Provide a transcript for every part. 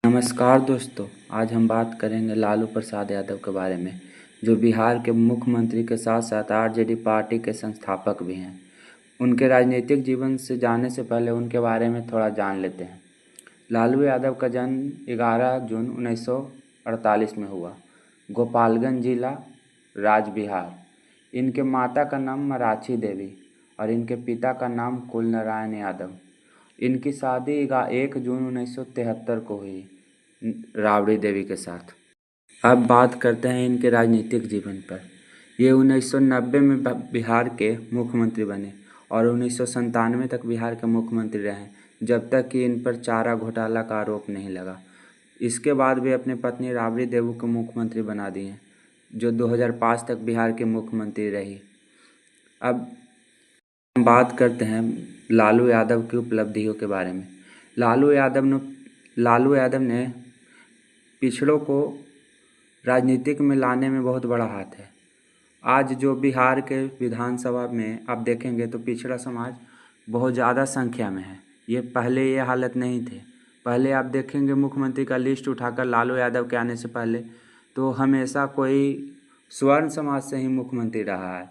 नमस्कार दोस्तों, आज हम बात करेंगे लालू प्रसाद यादव के बारे में, जो बिहार के मुख्यमंत्री के साथ साथ आरजेडी पार्टी के संस्थापक भी हैं। उनके राजनीतिक जीवन से जानने से पहले उनके बारे में थोड़ा जान लेते हैं। लालू यादव का जन्म 11 जून 1948 में हुआ, गोपालगंज जिला, राज्य बिहार। इनके माता का नाम मराठी देवी और इनके पिता का नाम कुलनारायण यादव। इनकी शादी 1 जून 1973 को हुई राबड़ी देवी के साथ। अब बात करते हैं इनके राजनीतिक जीवन पर। ये 1990 में बिहार के मुख्यमंत्री बने और 1997 तक बिहार के मुख्यमंत्री रहे, जब तक कि इन पर चारा घोटाला का आरोप नहीं लगा। इसके बाद वे अपनी पत्नी राबड़ी देवी को मुख्यमंत्री बना दिए, जो 2005 तक बिहार के मुख्यमंत्री रही। अब हम बात करते हैं लालू यादव की उपलब्धियों के बारे में। लालू यादव ने पिछड़ों को राजनीतिक में लाने में बहुत बड़ा हाथ है। आज जो बिहार के विधानसभा में आप देखेंगे तो पिछड़ा समाज बहुत ज़्यादा संख्या में है। पहले ये हालत नहीं थे। पहले आप देखेंगे मुख्यमंत्री का लिस्ट उठाकर लालू यादव के आने से पहले तो हमेशा कोई स्वर्ण समाज से ही मुख्यमंत्री रहा है,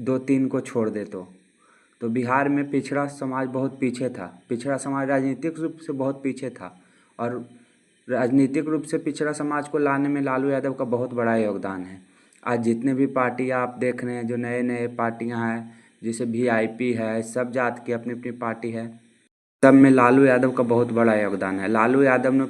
2-3 को छोड़ दे तो बिहार में पिछड़ा समाज बहुत पीछे था। पिछड़ा समाज राजनीतिक रूप से बहुत पीछे था और राजनीतिक रूप से पिछड़ा समाज को लाने में लालू यादव का बहुत बड़ा योगदान है। आज जितने भी पार्टियां आप देख रहे हैं, जो नए नए पार्टियां हैं, जैसे वीआईपी है, सब जात की अपनी अपनी पार्टी है, सब में लालू यादव का बहुत बड़ा योगदान है। लालू यादव ने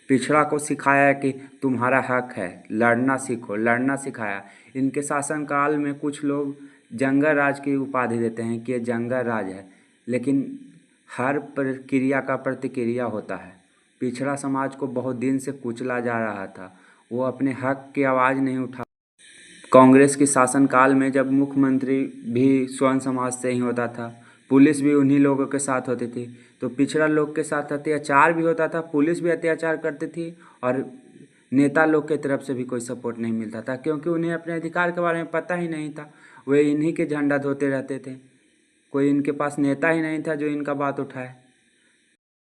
पिछड़ा को सिखाया है कि तुम्हारा हक है, लड़ना सीखो, लड़ना सिखाया। इनके शासनकाल में कुछ लोग जंगल राज की उपाधि देते हैं कि ये जंगल राज है, लेकिन हर प्रक्रिया का प्रतिक्रिया होता है। पिछड़ा समाज को बहुत दिन से कुचला जा रहा था, वो अपने हक की आवाज़ नहीं उठा। कांग्रेस के शासनकाल में जब मुख्यमंत्री भी स्वर्ण समाज से ही होता था, पुलिस भी उन्हीं लोगों के साथ होती थी, तो पिछड़ा लोग के साथ अत्याचार भी होता था, पुलिस भी अत्याचार करती थी और नेता लोग के तरफ से भी कोई सपोर्ट नहीं मिलता था, क्योंकि उन्हें अपने अधिकार के बारे में पता ही नहीं था। वे इन्हीं के झंडा धोते रहते थे। कोई इनके पास नेता ही नहीं था जो इनका बात उठाए।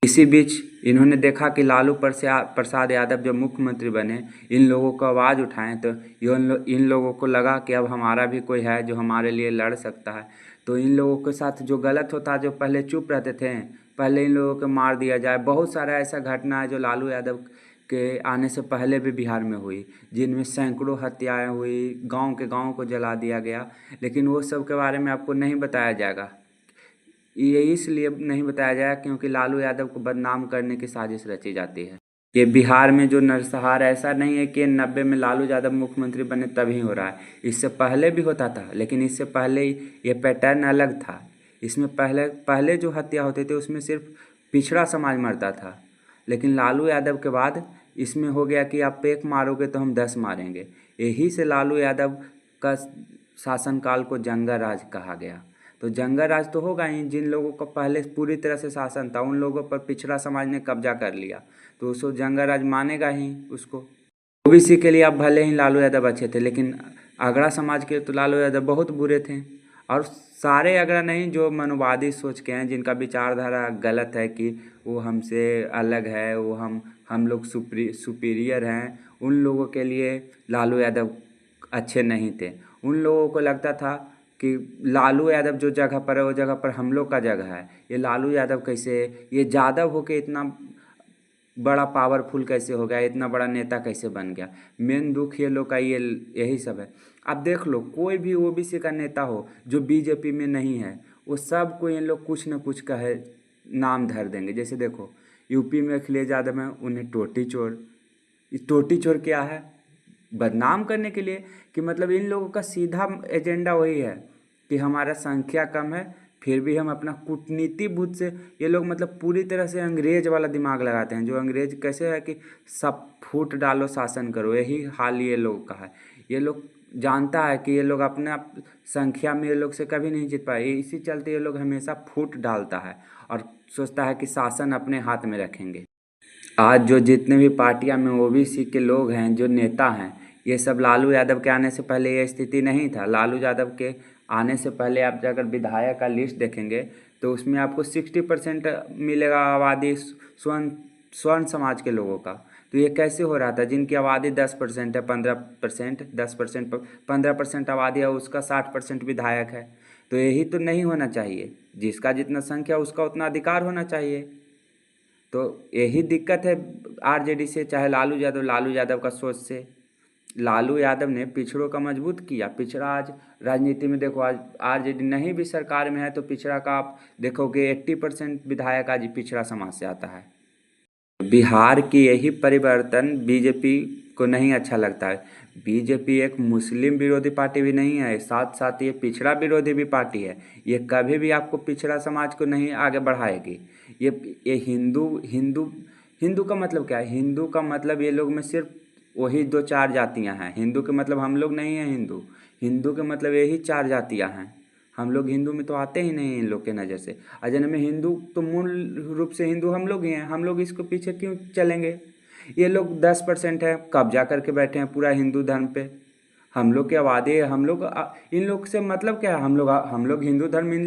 इसी बीच इन्होंने देखा कि लालू प्रसाद यादव जब मुख्यमंत्री बने, इन लोगों को आवाज़ उठाएं, तो इन लोगों को लगा कि अब हमारा भी कोई है जो हमारे लिए लड़ सकता है। तो इन लोगों के साथ जो गलत होता, जो पहले चुप रहते थे, पहले इन लोगों को मार दिया जाए। बहुत सारा ऐसा घटना है जो लालू यादव के आने से पहले भी बिहार में हुई, जिनमें सैकड़ों हत्याएँ हुई, गाँव के गाँव को जला दिया गया। लेकिन वो सब के बारे में आपको नहीं बताया जाएगा। ये इसलिए नहीं बताया जाएगा क्योंकि लालू यादव को बदनाम करने की साजिश रची जाती है। ये बिहार में जो नरसंहार ऐसा नहीं है कि 90 में लालू यादव मुख्यमंत्री बने तभी हो रहा है, इससे पहले भी होता था, लेकिन इससे पहले ये पैटर्न अलग था। इसमें पहले जो हत्या होती थी उसमें सिर्फ पिछड़ा समाज मरता था, लेकिन लालू यादव के बाद इसमें हो गया कि आप एक मारोगे तो हम 10 मारेंगे। यही से लालू यादव का शासनकाल को जंगल राज कहा गया। तो जंगल राज तो होगा ही, जिन लोगों को पहले पूरी तरह से शासन था उन लोगों पर पिछड़ा समाज ने कब्जा कर लिया, तो उसको जंगल राज मानेगा ही उसको। ओबीसी के लिए अब भले ही लालू यादव अच्छे थे, लेकिन अगड़ा समाज के तो लालू यादव बहुत बुरे थे। और सारे अगड़ा नहीं, जो मनुवादी सोच के हैं, जिनका विचारधारा गलत है कि वो हमसे अलग है, वो हम लोग सुपीरियर हैं, उन लोगों के लिए लालू यादव अच्छे नहीं थे। उन लोगों को लगता था कि लालू यादव जो जगह पर है वो जगह पर हम लोग का जगह है। ये लालू यादव कैसे, ये यादव होके इतना बड़ा पावरफुल कैसे हो गया, इतना बड़ा नेता कैसे बन गया। मेन दुख ये लोग का यही सब है। अब देख लो, कोई भी ओबीसी का नेता हो जो बीजेपी में नहीं है, वो सब को इन लोग कुछ न कुछ कहे नाम धर देंगे। जैसे देखो, यूपी में अखिलेश यादव है, उन्हें टोटी चोर। टोटी चोर क्या है? बदनाम करने के लिए, कि मतलब इन लोगों का सीधा एजेंडा वही है कि हमारा संख्या कम है, फिर भी हम अपना कूटनीति बुद्ध से, ये लोग मतलब पूरी तरह से अंग्रेज वाला दिमाग लगाते हैं। जो अंग्रेज कैसे है कि सब फूट डालो शासन करो, यही हाल ये लोग का है। ये लोग जानता है कि ये लोग अपना संख्या में ये लोग से कभी नहीं जीत पाए, इसी चलते ये लोग हमेशा फूट डालता है और सोचता है कि शासन अपने हाथ में रखेंगे। आज जो जितने भी पार्टियां में ओबीसी के लोग हैं, जो नेता हैं, ये सब लालू यादव के आने से पहले ये स्थिति नहीं था। लालू यादव के आने से पहले आप अगर विधायक का लिस्ट देखेंगे तो उसमें आपको 60% मिलेगा आबादी स्वर्ण स्वर्ण समाज के लोगों का। तो ये कैसे हो रहा था? जिनकी आबादी 10% है, 15%, 10%, 15% आबादी है, उसका 60% विधायक है। तो यही तो नहीं होना चाहिए। जिसका जितना संख्या उसका उतना अधिकार होना चाहिए। तो यही दिक्कत है आरजेडी से, चाहे लालू यादव का सोच से। लालू यादव ने पिछड़ों का मजबूत किया। पिछड़ा आज राजनीति में देखो, आज आरजेडी नहीं भी सरकार में है तो पिछड़ा का आप देखोगे 80% विधायक आज पिछड़ा समाज से आता है। बिहार की यही परिवर्तन बीजेपी को नहीं अच्छा लगता है। बीजेपी एक मुस्लिम विरोधी पार्टी भी नहीं है, साथ साथ ये पिछड़ा विरोधी भी पार्टी है। ये कभी भी आपको पिछड़ा समाज को नहीं आगे बढ़ाएगी। ये हिंदू हिंदू हिंदू का मतलब क्या है? हिंदू का मतलब ये लोग में सिर्फ वही 2-4 जातियां हैं। हिंदू के मतलब हम लोग नहीं हैं हिंदू। हिंदू के मतलब यही 4 जातियां हैं। हम लोग हिंदू में तो आते ही नहीं इन लोग के नज़र से। अजन में हिंदू तो मूल रूप से हिंदू हम लोग ही हैं। हम लोग इसको पीछे क्यों चलेंगे? ये लोग 10% है, कब्जा करके बैठे हैं पूरा हिंदू धर्म पे। हम लोग की आबादी है, हम लोग इन लोग से मतलब क्या है? हम लोग हिंदू धर्म इन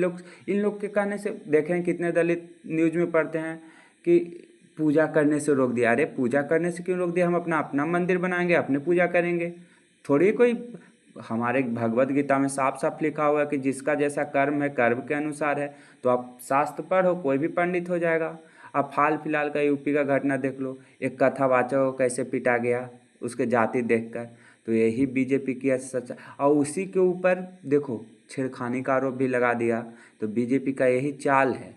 लोग के कहने से देखें कितने दलित न्यूज में पढ़ते हैं कि पूजा करने से रोक दिया। अरे पूजा करने से क्यों रोक दिया? हम अपना अपना मंदिर बनाएंगे, अपने पूजा करेंगे। थोड़ी कोई, हमारे भगवत गीता में साफ साफ लिखा हुआ है कि जिसका जैसा कर्म है कर्म के अनुसार है। तो आप शास्त्र पढ़ो, कोई भी पंडित हो जाएगा। आप हाल फिलहाल का यूपी का घटना देख लो, एक कथावाचक को कैसे पीटा गया उसके जाति देखकर। तो यही बीजेपी की सच। और उसी के ऊपर देखो छेड़खानी का आरोप भी लगा दिया। तो बीजेपी का यही चाल है,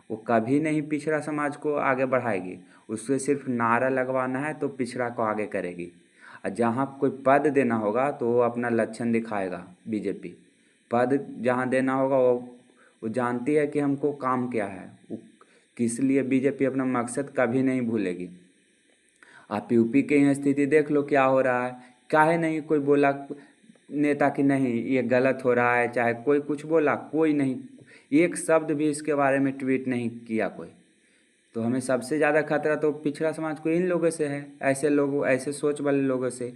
वो कभी नहीं पिछड़ा समाज को आगे बढ़ाएगी। उससे सिर्फ नारा लगवाना है तो पिछड़ा को आगे करेगी। और जहाँ कोई पद देना होगा तो वो अपना लक्षण दिखाएगा। बीजेपी पद जहाँ देना होगा वो जानती है कि हमको काम क्या है, वो किस लिए। बीजेपी अपना मकसद कभी नहीं भूलेगी। आप यूपी की यहाँ स्थिति देख लो क्या हो रहा है। काहे नहीं कोई बोला नेता कि नहीं ये गलत हो रहा है, चाहे कोई कुछ बोला, कोई नहीं, एक शब्द भी इसके बारे में ट्वीट नहीं किया कोई। तो हमें सबसे ज़्यादा खतरा तो पिछड़ा समाज को इन लोगों से है, ऐसे लोगों, ऐसे सोच वाले लोगों से।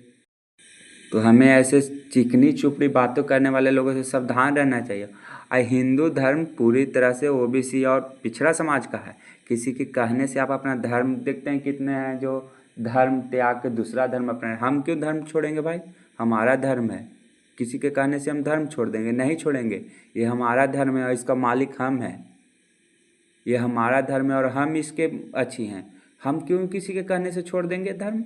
तो हमें ऐसे चिकनी चुपड़ी बातों करने वाले लोगों से सावधान रहना चाहिए। हिंदू धर्म पूरी तरह से ओबीसी और पिछड़ा समाज का है। किसी के कहने से आप अपना धर्म देखते हैं कितने हैं जो धर्म त्याग के दूसरा धर्म अपना। हम क्यों धर्म छोड़ेंगे भाई? हमारा धर्म है। किसी के कहने से हम धर्म छोड़ देंगे? नहीं छोड़ेंगे। ये हमारा धर्म है और इसका मालिक हम हैं। ये हमारा धर्म है और हम इसके अच्छी हैं। हम क्यों किसी के कहने से छोड़ देंगे धर्म?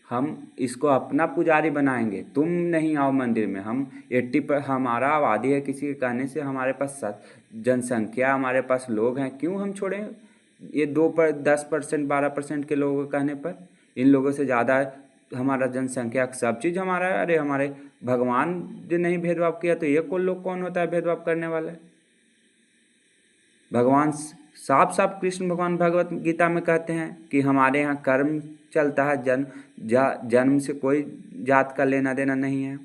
हम इसको अपना पुजारी बनाएंगे। तुम नहीं आओ मंदिर में। हम 80 पर हमारा आबादी है, किसी के कहने से हमारे पास जनसंख्या, हमारे पास लोग हैं, क्यों हम छोड़ें? ये 10%, 12% के लोगों के कहने पर इन लोगों से ज़्यादा हमारा जनसंख्या, सब चीज़ हमारा है। अरे हमारे भगवान जो नहीं भेदभाव किया तो ये कौन लोग कौन होता है भेदभाव करने वाला? भगवान साफ साफ कृष्ण भगवान भगवत गीता में कहते हैं कि हमारे यहाँ कर्म चलता है, जन्म से कोई जात का लेना देना नहीं है।